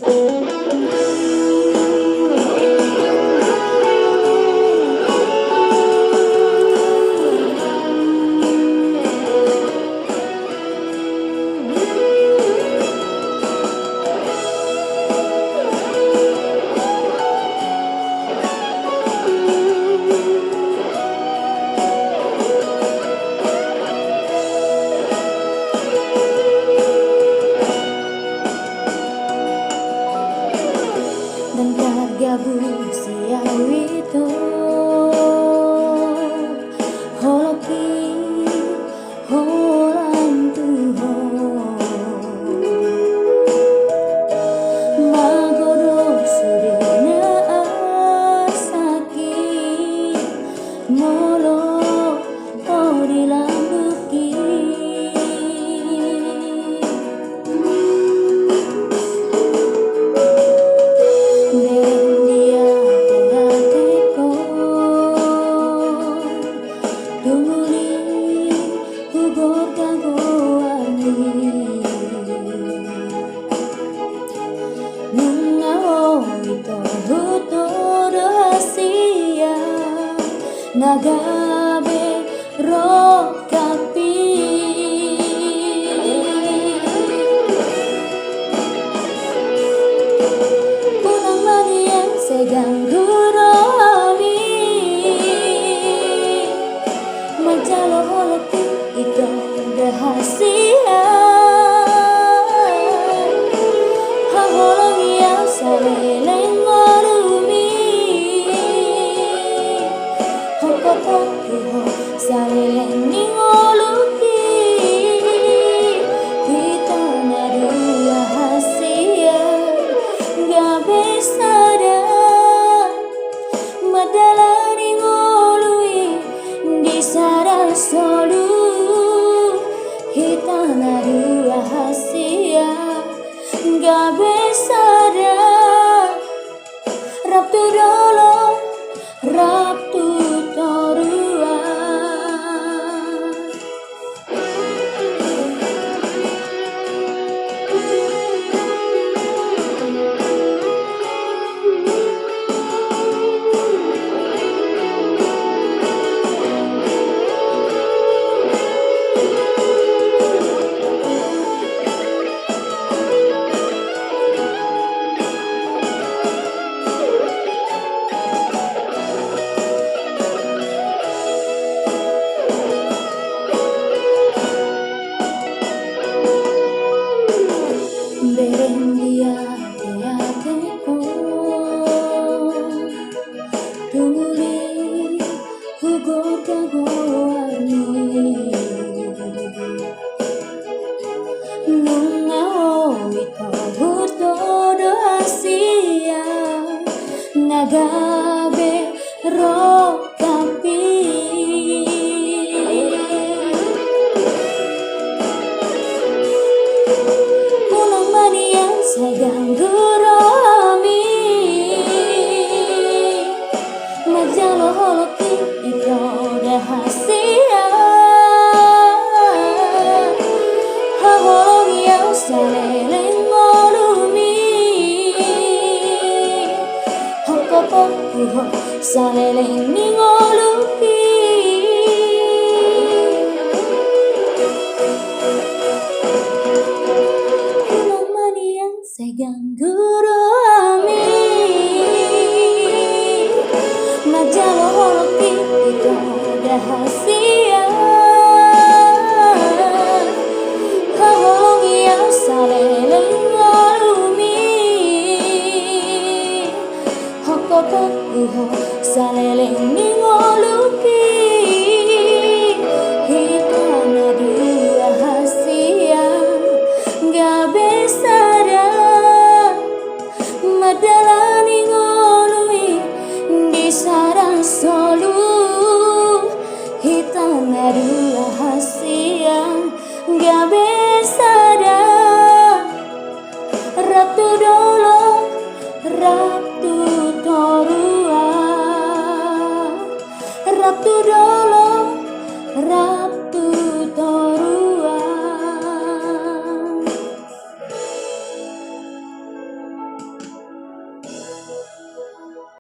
Dan kagabung siyaw ito holoki holang Tuhan magodo surina sakit molo di lambuki Nagabe rokapi Pulang manian segang gurami Majalo holoki itu rahasia Haholong yang saleleng ngorumi Hokopokuho saleleng ningoluki Kita nadu rahasia gabe sadar Madala ningolui di sadar solu Kita nadu rahasia gabe sadar Rabtu dolo Rabtu torua Berendia teateko Tuli hugor kagoani Nunga ito hutodo asia Nagabe rokapi Segang gurami Majalo holoki itu rahasia Haholong yang saleleng ngolumi Hokopokuho saleleng ningoluki Segang gurami Majalo holoki itu rahasia Haholong yang saleleng ngolumi Hokopokuho saleleng ningoluki Kita nadu rahasia gabe sadar Madalani